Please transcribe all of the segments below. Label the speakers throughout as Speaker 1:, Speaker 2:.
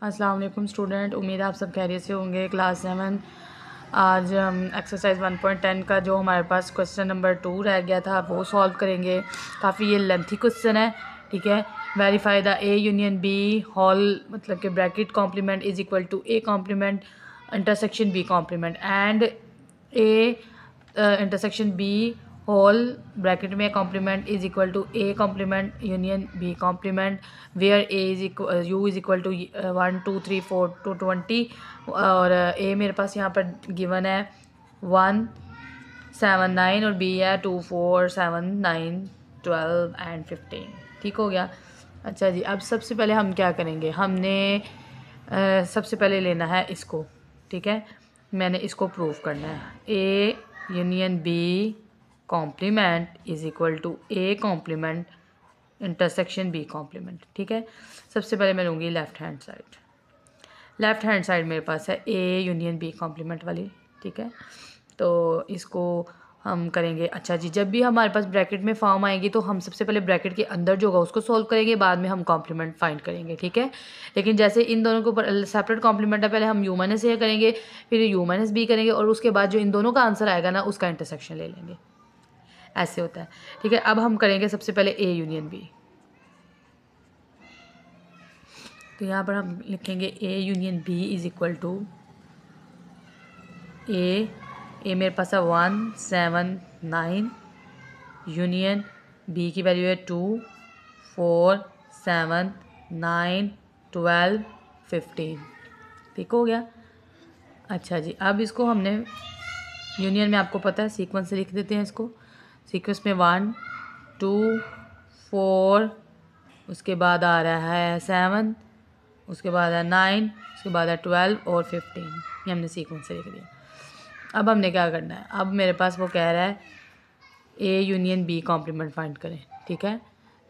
Speaker 1: अस्सलाम वालेकुम स्टूडेंट, उम्मीद है आप सब खैरियत से होंगे। क्लास 7 आज हम एक्सरसाइज 1.10 का जो हमारे पास क्वेश्चन नंबर 2 रह गया था वो सॉल्व करेंगे। काफ़ी ये लेंथी क्वेश्चन है, ठीक है। Verify the A union B whole, मतलब कि bracket complement is equal to A complement intersection B complement and A intersection B whole bracket में complement is equal to A complement union B complement where A is U is equal to 1 2 3 4 to 20 और ए मेरे पास यहाँ पर given है 1 7 9 और B है 2 4 7 9 12 and 15। ठीक हो गया। अच्छा जी, अब सबसे पहले हम क्या करेंगे, हमने सबसे पहले लेना है इसको, ठीक है। मैंने इसको प्रूव करना है। A union B complement is equal to A complement intersection B complement, ठीक है। सबसे पहले मैं लूँगी left hand side. Left hand side मेरे पास है ए यूनियन बी कॉम्प्लीमेंट वाली, ठीक है। तो इसको हम करेंगे। अच्छा जी, जब भी हमारे पास ब्रैकेट में फॉर्म आएगी तो हम सबसे पहले ब्रैकेट के अंदर जो होगा उसको सॉल्व करेंगे, बाद में हम कॉम्प्लीमेंट फाइंड करेंगे, ठीक है। लेकिन जैसे इन दोनों के ऊपर सेपरेट कॉम्प्लीमेंट है, पहले हम यू माइनस ए करेंगे, फिर यू माइनस बी करेंगे और उसके बाद जो इन दोनों का आंसर आएगा ना उसका इंटरसेक्शन ले लेंगे। ऐसे होता है, ठीक है। अब हम करेंगे सबसे पहले ए यूनियन बी। तो यहाँ पर हम लिखेंगे A union B is equal to A मेरे पास है 1 7 9 यूनियन बी की वैल्यू है 2 4 7 9 12 15। ठीक हो गया। अच्छा जी, अब इसको हमने यूनियन में आपको पता है सीक्वेंस से लिख देते हैं इसको। सीक्वेंस में 1 2 4, उसके बाद आ रहा है 7, उसके बाद है 9, उसके बाद है 12 और 15। ये हमने सीक्वेंस से लिख दिया। अब हमने क्या करना है, अब मेरे पास वो कह रहा है A union B complement find करें, ठीक है।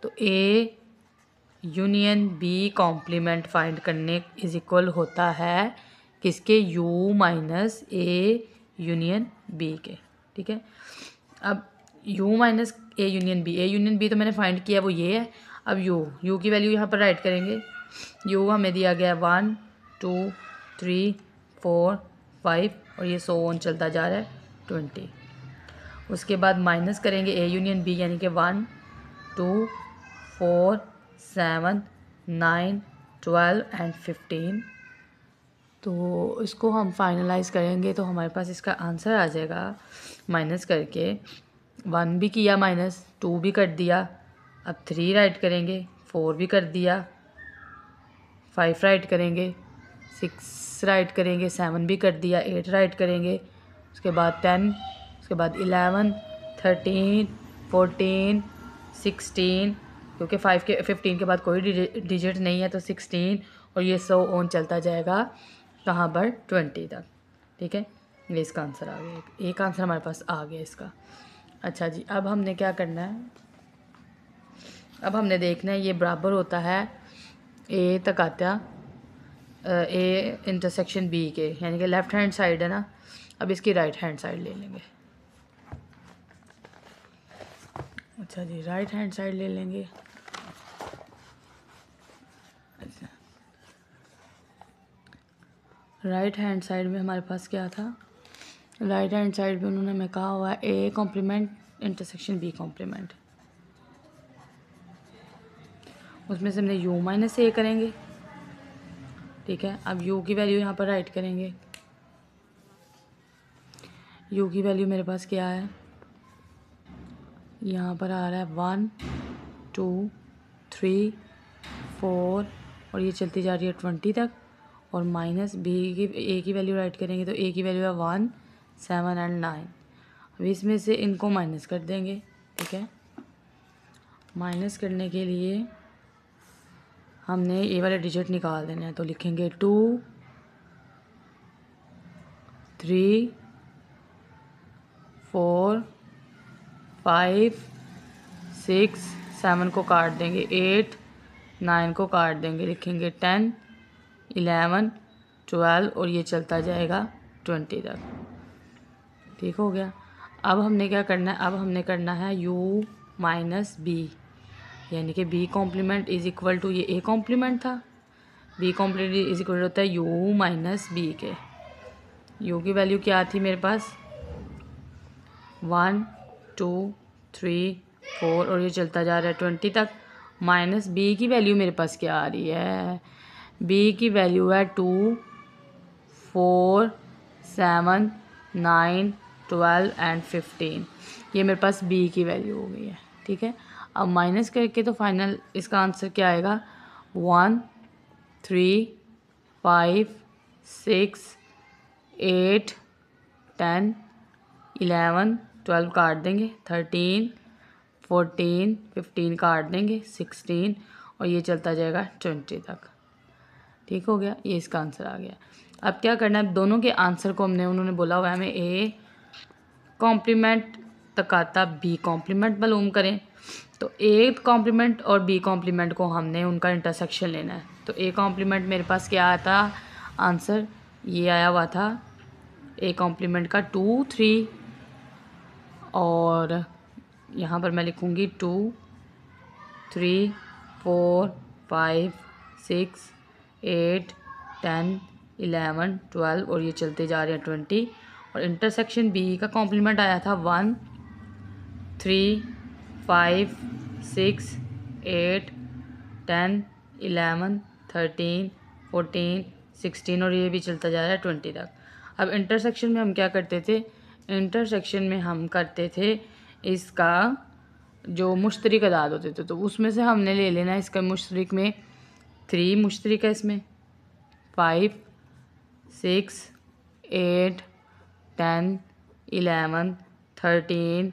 Speaker 1: तो A union B complement find करने इज इक्वल होता है किसके, U minus A union B के, ठीक है। अब U minus A union B तो मैंने फाइंड किया, वो ये है। अब यू की वैल्यू यहाँ पर राइट करेंगे। यू हमें दिया गया 1 2 3 4 5 और ये 100 ऑन चलता जा रहा है 20। उसके बाद माइनस करेंगे ए यूनियन बी, यानी कि 1 2 4 7 9 12 एंड 15। तो इसको हम फाइनलाइज करेंगे तो हमारे पास इसका आंसर आ जाएगा, माइनस करके 1 भी किया माइनस, 2 भी कर दिया, अब 3 राइट करेंगे, 4 भी कर दिया, 5 राइट करेंगे, 6 राइट करेंगे, 7 भी कर दिया, 8 राइट करेंगे, उसके बाद 10, उसके बाद 11 13 14 16, क्योंकि 15 के बाद कोई डिजिट नहीं है तो 16 और ये 100 ऑन चलता जाएगा कहाँ पर 20 तक, ठीक है। ये इसका आंसर आ गया, एक आंसर हमारे पास आ गया इसका। अच्छा जी, अब हमने क्या करना है, अब हमने देखना है ये बराबर होता है ए तक आता ए इंटरसेक्शन बी के, यानी कि लेफ़्ट हैंड साइड है ना। अब इसकी राइट हैंड साइड ले लेंगे। अच्छा जी, राइट हैंड साइड ले लेंगे। अच्छा, राइट हैंड साइड में हमारे पास क्या था, राइट हैंड साइड में उन्होंने हमें कहा हुआ है A complement intersection B complement. उसमें से हमने यू माइनस ए करेंगे, ठीक है। अब यू की वैल्यू यहाँ पर राइट करेंगे। यू की वैल्यू मेरे पास क्या है, यहाँ पर आ रहा है 1 2 3 4 और ये चलती जा रही है 20 तक। और माइनस बी की ए की वैल्यू राइट करेंगे तो ए की वैल्यू है 1 7 एंड 9। अब इसमें से इनको माइनस कर देंगे, ठीक है। माइनस करने के लिए हमने ए वाले डिजिट निकाल देने हैं, तो लिखेंगे 2 3 4 5 6 7 को काट देंगे, 8 9 को काट देंगे, लिखेंगे 10 11 12 और ये चलता जाएगा 20 तक। ठीक हो गया। अब हमने क्या करना है, अब हमने करना है u माइनस बी, यानी कि b complement is equal to, ये a कॉम्प्लीमेंट था बी कॉम्प्लीमेंट इज इक्वल होता है यू माइनस बी के। यू की वैल्यू क्या थी मेरे पास 1 2 3 4 और ये चलता जा रहा है 20 तक। माइनस बी की वैल्यू मेरे पास क्या आ रही है, बी की वैल्यू है 2 4 7 9 12 एंड 15। ये मेरे पास बी की वैल्यू हो गई है। ठीक है, अब माइनस करके तो फाइनल इसका आंसर क्या आएगा 1 3 5 6 8 10 11 12 काट देंगे, 13 14 15 काट देंगे, 16 और ये चलता जाएगा 20 तक। ठीक हो गया, ये इसका आंसर आ गया। अब क्या करना है, दोनों के आंसर को उन्होंने बोला हुआ है हमें ए कॉम्प्लीमेंट तकाता बी कॉम्प्लीमेंट मालूम करें। तो ए कॉम्प्लीमेंट और बी कॉम्प्लीमेंट को हमने उनका इंटरसेक्शन लेना है। तो ए कॉम्प्लीमेंट मेरे पास क्या आया था, आंसर ये आया हुआ था ए कॉम्प्लीमेंट का 2 3 और यहाँ पर मैं लिखूँगी 2 3 4 5 6 8 10 11 12 और ये चलते जा रहे हैं 20। और इंटरसेक्शन बी का कॉम्प्लीमेंट आया था 1 3 5 6 8 10 11 13 14 16 और ये भी चलता जा रहा है 20 तक। अब इंटरसेक्शन में हम क्या करते थे, इंटरसेक्शन में हम करते थे इसका जो मुश्तरिक अदाद होते थे तो उसमें से हमने ले लेना इसका मुश्तरिक में 3 मुश्तरिक है इसमें, 5 6 8 10 11 13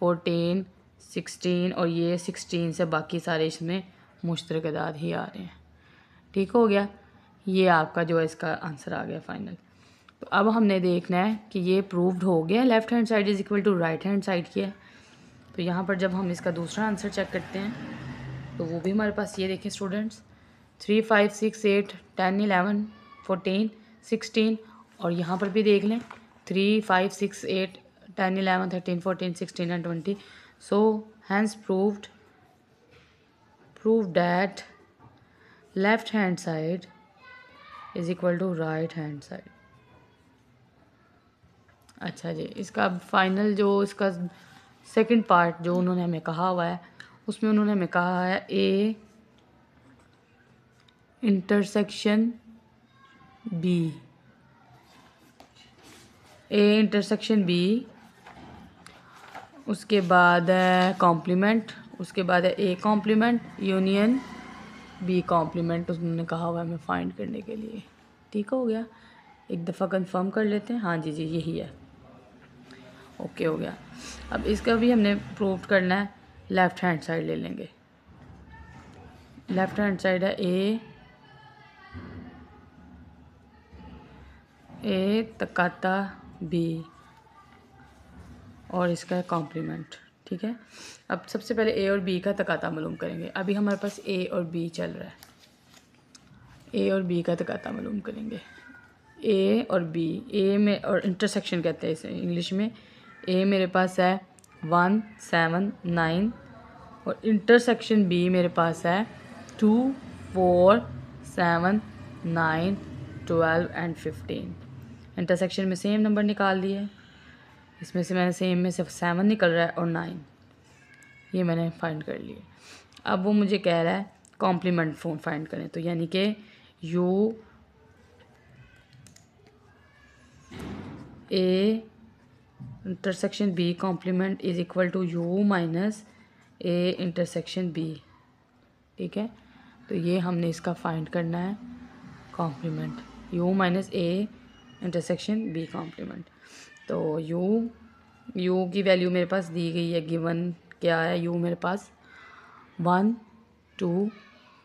Speaker 1: 14 16 और ये 16 से बाकी सारे इसमें मुश्तरक अदाद ही आ रहे हैं। ठीक हो गया, ये आपका जो है इसका आंसर आ गया फाइनल। तो अब हमने देखना है कि ये प्रूव्ड हो गया left hand side is equal to right hand side की है। तो यहाँ पर जब हम इसका दूसरा आंसर चेक करते हैं तो वो भी हमारे पास ये देखें स्टूडेंट्स 3 5 6 8 10 11 14 16 और यहाँ पर भी देख लें 3 5 6 8 10 11 13 14 16 and 20। So hence proved that left hand side is equal to right hand side. अच्छा जी, इसका फाइनल जो इसका सेकंड पार्ट जो उन्होंने हमें कहा हुआ है उसमें उन्होंने हमें कहा है A intersection B, A intersection B, उसके बाद है कॉम्प्लीमेंट, उसके बाद है A complement union B complement उन्होंने कहा हुआ है हमें फाइंड करने के लिए। ठीक हो गया, एक दफ़ा कंफर्म कर लेते हैं। हाँ जी जी यही है, ओके हो गया। अब इसका भी हमने प्रूव करना है, लेफ़्ट हैंड साइड ले लेंगे। लेफ़्ट हैंड साइड है ए तकाता बी और इसका है कॉम्प्लीमेंट। ठीक है, अब सबसे पहले ए और बी का तकाता मालूम करेंगे। अभी हमारे पास ए और बी चल रहा है, ए और बी का तकाता मालूम करेंगे। ए और बी, ए में और इंटरसेक्शन कहते हैं इसे इंग्लिश में। ए मेरे पास है 1 7 9 और इंटरसेक्शन बी मेरे पास है 2 4 7 9 12 एंड 15। इंटरसेक्शन में सेम नंबर निकाल दिए, इसमें से मैंने सेम में से 7 निकल रहा है और 9 ये मैंने फाइंड कर लिए। अब वो मुझे कह रहा है कॉम्प्लीमेंट फाइंड करें, तो यानी कि U A intersection B complement is equal to U minus A intersection B. ठीक है, तो ये हमने इसका फाइंड करना है complement, U minus A intersection B complement. तो यू की वैल्यू मेरे पास दी गई है, गिवन क्या है, यू मेरे पास 1 2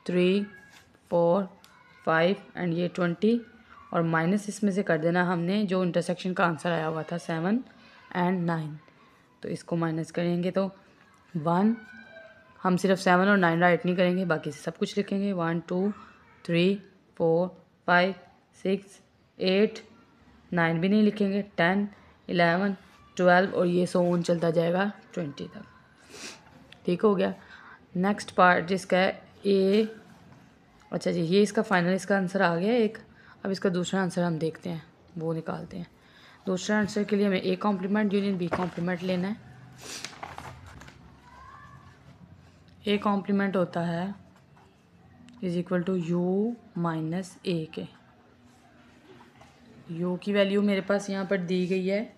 Speaker 1: 3 4 5 एंड ये 20 और माइनस इसमें से कर देना हमने जो इंटरसेक्शन का आंसर आया हुआ था 7 एंड 9। तो इसको माइनस करेंगे तो 1, हम सिर्फ 7 और 9 राइट नहीं करेंगे, बाकी से सब कुछ लिखेंगे 1 2 3 4 5 6 8 9 भी नहीं लिखेंगे, 10 11 12 और ये सो ऑन चलता जाएगा 20 तक। ठीक हो गया। नेक्स्ट पार्ट जिसका है ए अच्छा जी, ये इसका फाइनल इसका आंसर आ गया एक। अब इसका दूसरा आंसर हम देखते हैं, वो निकालते हैं। दूसरा आंसर के लिए हमें A complement union B complement लेना है। ए कॉम्प्लीमेंट होता है is equal to U minus A के। यू की वैल्यू मेरे पास यहाँ पर दी गई है,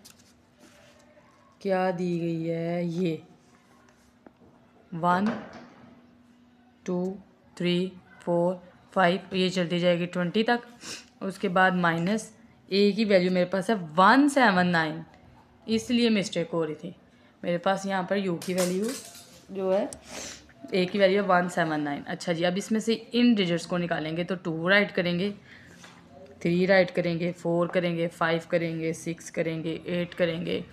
Speaker 1: क्या दी गई है, ये 1 2 3 4 5, ये चलती जाएगी 20 तक। उसके बाद माइनस ए की वैल्यू मेरे पास है 179, इसलिए मिस्टेक हो रही थी। मेरे पास यहाँ पर यू की वैल्यू जो है, ए की वैल्यू है 179। अच्छा जी, अब इसमें से इन डिजिट्स को निकालेंगे तो 2 राइट करेंगे, 3 राइट करेंगे, 4 करेंगे, 5 करेंगे, 6 करेंगे, 8 करेंगे,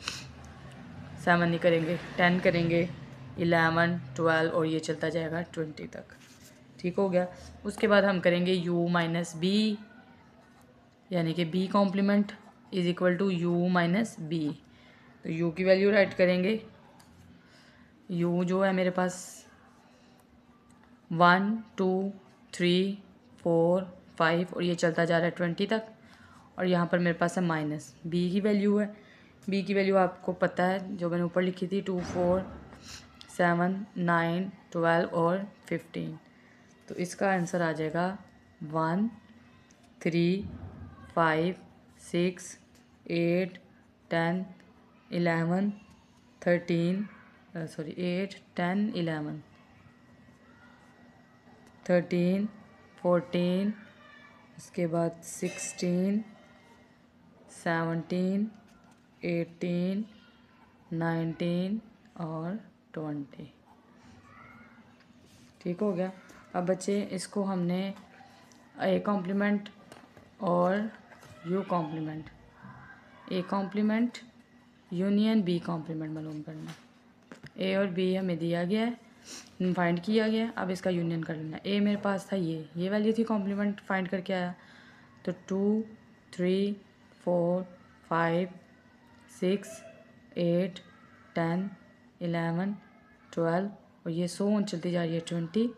Speaker 1: 7 नहीं करेंगे, 10 करेंगे, 11 12 और ये चलता जाएगा 20 तक। ठीक हो गया। उसके बाद हम करेंगे u माइनस बी, यानी कि b complement is equal to u minus B. तो u की वैल्यू राइट करेंगे, u जो है मेरे पास 1 2 3 4 5 और ये चलता जा रहा है 20 तक। और यहाँ पर मेरे पास है माइनस b की वैल्यू है। b की वैल्यू आपको पता है, जो मैंने ऊपर लिखी थी, 2 4 7 9 12 और 15। तो इसका आंसर आ जाएगा 1 3 5 6 8 10 11 13 8 10 11 13 14, उसके बाद 16 17 18 19 और 20। ठीक हो गया। अब बच्चे इसको हमने ए कॉम्प्लीमेंट और U complement, A complement union B complement मालूम करना। ए और बी हमें दिया गया है, फाइंड किया गया। अब इसका यूनियन कर लेना। ए मेरे पास था, ये वैल्यू थी, कॉम्प्लीमेंट फाइंड करके आया। तो 2 3 4 5 6 8 10 11 12 और ये 100 चलती जा रही है 20।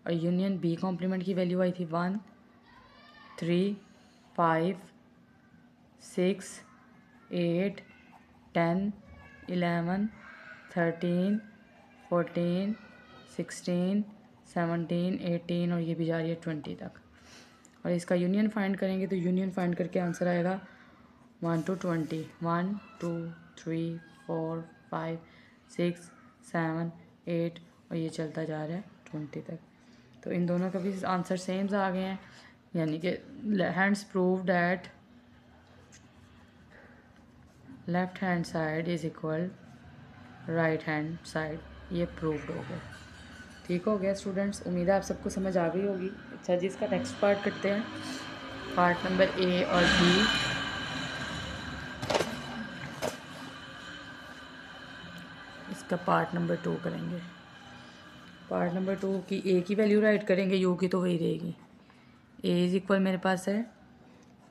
Speaker 1: और यूनियन बी कॉम्प्लीमेंट की वैल्यू आई थी 1 3 5 6 8 10 11 13 14 16 17 18 और ये भी जा रही है 20 तक। और इसका यूनियन फाइंड करेंगे तो यूनियन फाइंड करके आंसर आएगा 1 to 20, 1 2 3 4 5 6 7 8 और ये चलता जा रहा है 20 तक। तो इन दोनों का भी आंसर सेम आ गए हैं, यानी कि hands prove that left hand side is equal right hand side, ये प्रूव्ड हो गया। ठीक हो गया स्टूडेंट्स, उम्मीद है आप सबको समझ आ गई होगी। अच्छा जी, इसका नेक्स्ट पार्ट करते हैं, पार्ट नंबर ए और बी। इसका पार्ट नंबर 2 करेंगे। पार्ट नंबर 2 की ए की वैल्यू राइट करेंगे, यू की तो वही रहेगी। ए इज इक्वल मेरे पास है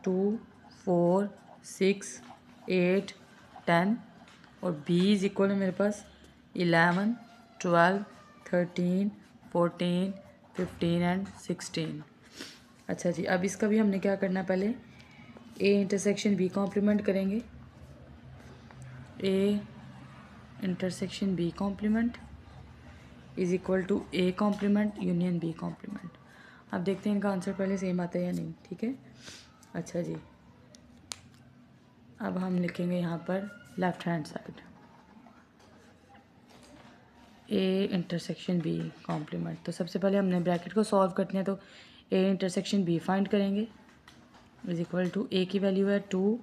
Speaker 1: 2 4 6 8 10 और बी इज इक्वल है मेरे पास 11 12 13 14 15 एंड 16। अच्छा जी, अब इसका भी हमने क्या करना है, पहले ए इंटरसेक्शन बी कॉम्प्लीमेंट करेंगे। A intersection B complement is equal to A complement union B complement. अब देखते हैं इनका आंसर पहले सेम आता है या नहीं। ठीक है। अच्छा जी, अब हम लिखेंगे यहाँ पर left hand side A intersection B complement. तो सबसे पहले हमने ब्रैकेट को सॉल्व करते हैं, तो ए इंटरसेक्शन बी फाइंड करेंगे इज इक्वल टू ए की वैल्यू है 2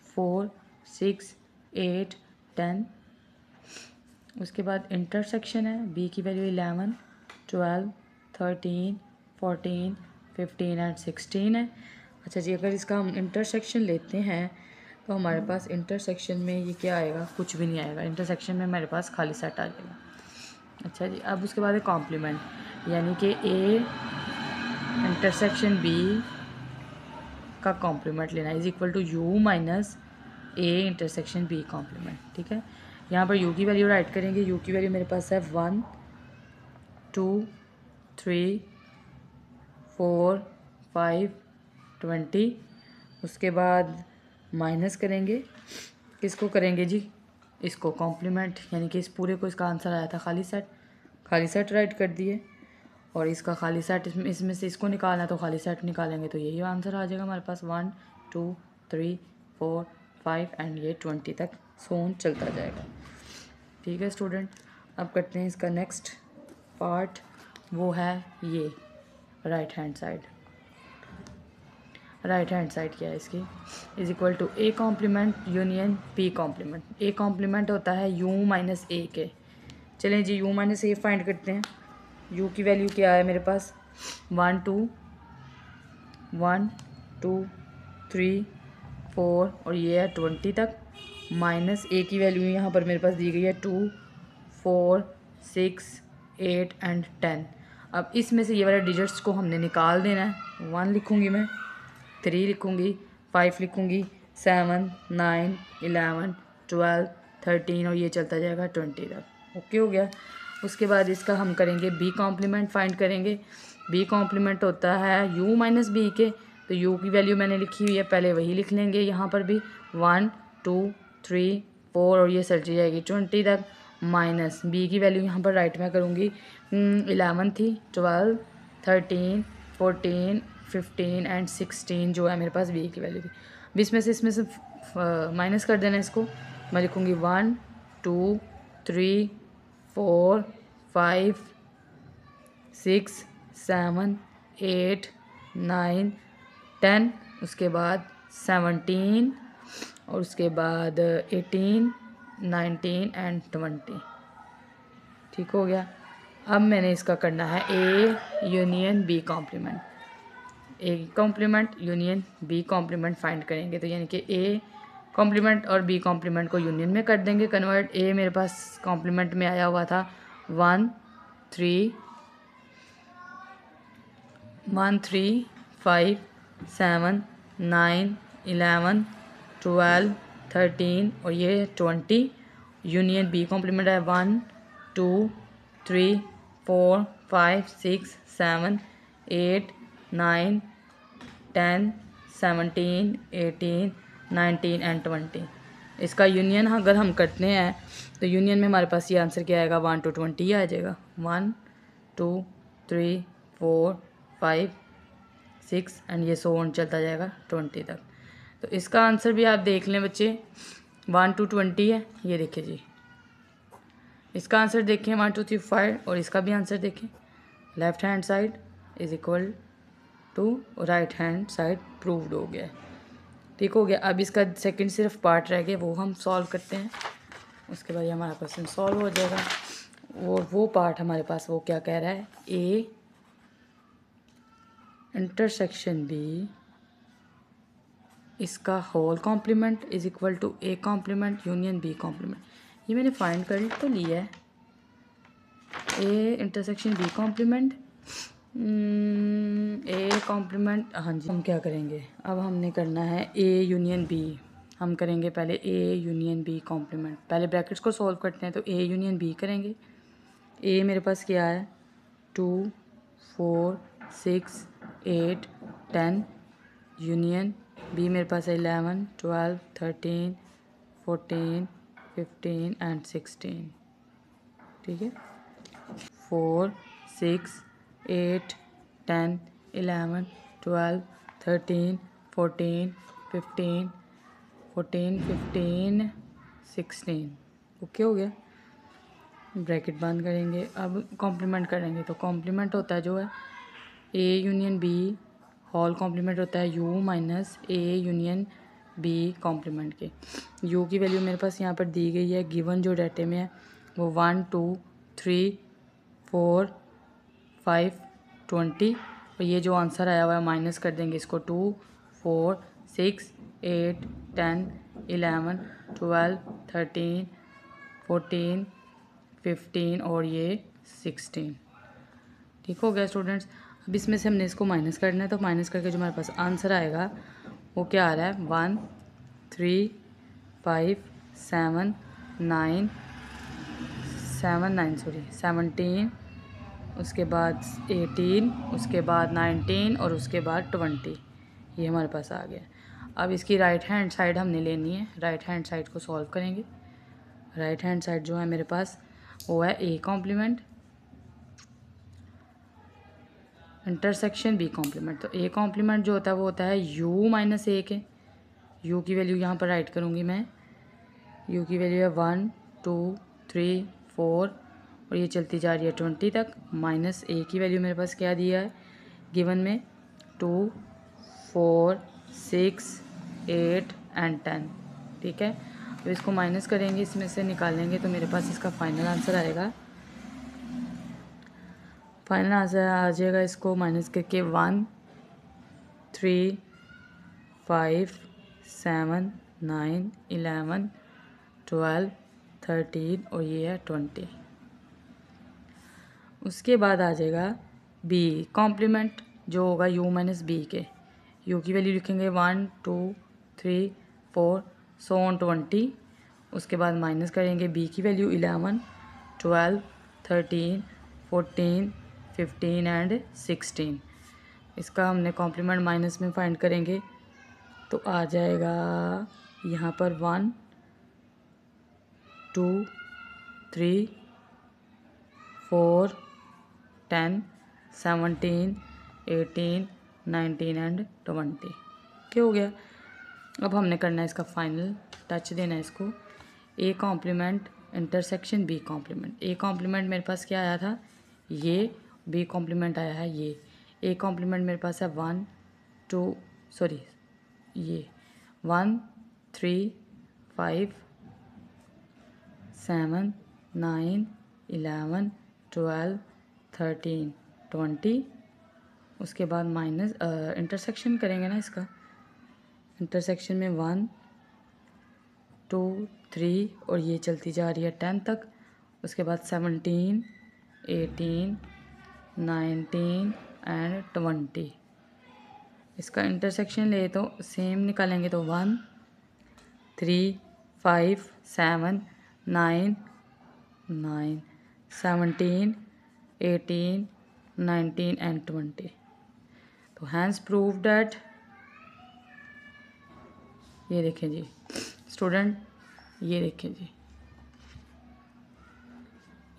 Speaker 1: 4 6 8 10। उसके बाद इंटरसेक्शन है, बी की वैल्यू 11 12 13 14 15 एंड 16 है। अच्छा जी, अगर इसका हम इंटरसेक्शन लेते हैं तो हमारे पास इंटरसेक्शन में ये क्या आएगा, कुछ भी नहीं आएगा। इंटरसेक्शन में हमारे पास खाली सेट आ जाएगा। अच्छा जी, अब उसके बाद है कॉम्प्लीमेंट, यानी कि ए इंटरसेक्शन बी का कॉम्प्लीमेंट लेना is equal to U minus A intersection B complement. ठीक है। यहाँ पर u की वैल्यू राइट करेंगे। u की वैल्यू मेरे पास है 1 2 3 4 5 20। उसके बाद माइनस करेंगे, किसको करेंगे जी, इसको कॉम्प्लीमेंट, यानी कि इस पूरे को इसका आंसर आया था खाली सेट राइट कर दिए। और इसका खाली सेट इसमें से इसको निकालना, तो खाली सेट निकालेंगे तो यही आंसर आ जाएगा हमारे पास 1 2 3 4 5 एंड ये 20 तक सोन चलता जाएगा। ठीक है स्टूडेंट, अब करते हैं इसका नेक्स्ट पार्ट, वो है ये right hand side. Right hand side क्या है इसकी, is equal to A complement union B complement. A complement होता है यू माइनस ए के। चलें जी यू माइनस ए फाइंड करते हैं। यू की वैल्यू क्या है मेरे पास 1 2 3 4 और ये है 20 तक, माइनस ए की वैल्यू यहाँ पर मेरे पास दी गई है 2 4 6 8 एंड 10। अब इसमें से ये वाले डिजिट्स को हमने निकाल देना है। 1 लिखूँगी मैं, 3 लिखूँगी, 5 लिखूँगी, 7 9 11 12 13 और ये चलता जाएगा 20 तक। ओके हो गया। उसके बाद इसका हम करेंगे बी कॉम्प्लीमेंट फाइंड करेंगे। बी कॉम्प्लीमेंट होता है u माइनस बी के, तो u की वैल्यू मैंने लिखी हुई है, पहले वही लिख लेंगे यहाँ पर भी 1 2 3 4 और ये चल जाएगी 20 तक, माइनस बी की वैल्यू यहाँ पर राइट में करूँगी 11 थी, 12 13 14 15 एंड 16 जो है मेरे पास बी की वैल्यू थी। अब इसमें से माइनस कर देना इसको, मैं लिखूँगी 1 2 3 4 5 6 7 8 9 10, उसके बाद 17 और उसके बाद 18 19 एंड 20। ठीक हो गया। अब मैंने इसका करना है A union B complement. A complement union B complement find करेंगे, तो यानी कि ए कॉम्प्लीमेंट और बी कॉम्प्लीमेंट को यूनियन में कर देंगे कन्वर्ट। ए मेरे पास कॉम्प्लीमेंट में आया हुआ था 1 3 5 7 9 11 12 13 और ये 20। यूनियन बी कॉम्प्लीमेंट है 1 2 3 4 5 6 7 8 9 10 17 18 19 एंड 20। इसका यूनियन अगर हम करते हैं तो यूनियन में हमारे पास ये आंसर क्या आएगा 1 to 20 आ जाएगा, 1 2 3 4 5 6 एंड ये सो ऑन चलता जाएगा 20 तक। तो इसका आंसर भी आप देख लें बच्चे 1 to 20 है। ये देखिए जी, इसका आंसर देखें 1 2 3 5 और इसका भी आंसर देखें, left hand side is equal to right hand side proved हो गया। ठीक हो गया। अब इसका सेकंड सिर्फ पार्ट रह गया, वो हम सॉल्व करते हैं, उसके बाद हमारा क्वेश्चन सॉल्व हो जाएगा। वो पार्ट हमारे पास वो क्या कह रहा है, ए इंटरसेक्शन बी इसका whole complement is equal to A complement union B complement. ये मैंने फाइंड कर तो लिया है, A intersection B complement A complement. हाँ जी, हम क्या करेंगे, अब हमने करना है ए यूनियन बी। हम करेंगे पहले ए यूनियन बी कॉम्प्लीमेंट, पहले ब्रैकेट्स को सॉल्व करते हैं, तो ए यूनियन बी करेंगे। ए मेरे पास क्या है 2 4 6 8 10, यूनियन बी मेरे पास है 11 12 13 14 15 एंड 16। ठीक है, 4 6 8 10 11 12 13 14 15 16। ओके हो गया। ब्रैकेट बंद करेंगे, अब कॉम्प्लीमेंट करेंगे, तो कॉम्प्लीमेंट होता है जो है A union B, whole complement होता है U minus A union B complement के। यू की वैल्यू मेरे पास यहाँ पर दी गई है, गिवन जो डाटे में है वो 1 2 3 4 5 20 और ये जो आंसर आया हुआ है माइनस कर देंगे इसको 2 4 6 8 10 11 12 13 14 15 और ये 16। ठीक हो गया स्टूडेंट्स। अब इसमें से हमने इसको माइनस करना है, तो माइनस करके जो हमारे पास आंसर आएगा वो क्या आ रहा है 1 3 5 7 9 17 उसके बाद 18, उसके बाद 19 और उसके बाद 20। ये हमारे पास आ गया। अब इसकी राइट हैंड साइड हमने लेनी है। राइट हैंड साइड को सॉल्व करेंगे। राइट हैंड साइड जो है मेरे पास वो है a complement intersection b complement. तो a कॉम्प्लीमेंट जो होता है वो होता है u माइनस ए के। u की वैल्यू यहाँ पर राइट करूँगी मैं। u की वैल्यू है 1 2 3 4 और ये चलती जा रही है 20 तक। माइनस a की वैल्यू मेरे पास क्या दिया है गिवन में 2 4 6 8 एंड 10। ठीक है, तो इसको माइनस करेंगे, इसमें से निकालेंगे तो मेरे पास इसका फाइनल आंसर आएगा। फाइनल आंसर आ जाएगा इसको माइनस करके 1 3 5 7 9 11 12 13 और ये है 20। उसके बाद आ जाएगा b कॉम्प्लीमेंट जो होगा u माइनस बी के। u की वैल्यू लिखेंगे 1 2 3 4 सो ऑन 20। उसके बाद माइनस करेंगे b की वैल्यू 11 12 13 14 15 एंड 16। इसका हमने कॉम्प्लीमेंट माइनस में फाइंड करेंगे तो आ जाएगा यहाँ पर 1 2 3 4 10 17 18 19 एंड 20। क्या हो गया। अब हमने करना है इसका फाइनल टच देना है इसको। a complement intersection b complement. a complement मेरे पास क्या आया था ये, b कॉम्प्लीमेंट आया है ये। a कॉम्प्लीमेंट मेरे पास है 1 2 सॉरी ये 1 3 5 7 9 11 12 13 20। उसके बाद माइनस इंटरसेक्शन करेंगे ना इसका। इंटरसेक्शन में 1 2 3 और ये चलती जा रही है 10 तक। उसके बाद 17 18 19 एंड 20। इसका इंटरसेक्शन ले तो सेम निकालेंगे तो 1 3 5 7 9 9 17 18 19 एंड 20। तो हैंस प्रूव डैट, ये देखें जी स्टूडेंट, ये देखें जी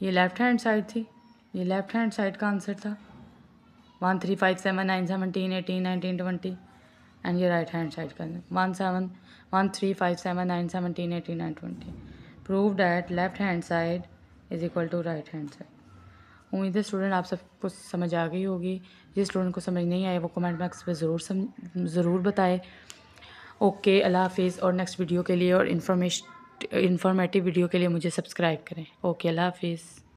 Speaker 1: ये लेफ़्ट हैंड साइड थी, ये लेफ़्ट हैंड साइड का आंसर था 1 3 5 7 9 17 18 19 20 एंड ये राइट हैंड साइड का 1 3 5 7 9 17 18 9 20। Prove that left hand side is equal to right hand side. उम्मीद है स्टूडेंट आप सबको समझ आ गई होगी। जिस स्टूडेंट को समझ नहीं आए वो कमेंट बॉक्स पे ज़रूर बताए। ओके, अल्लाह हाफिज़। और नेक्स्ट वीडियो के लिए और इन्फॉर्मेटिव वीडियो के लिए मुझे सब्सक्राइब करें। ओके, अल्लाह हाफिज़।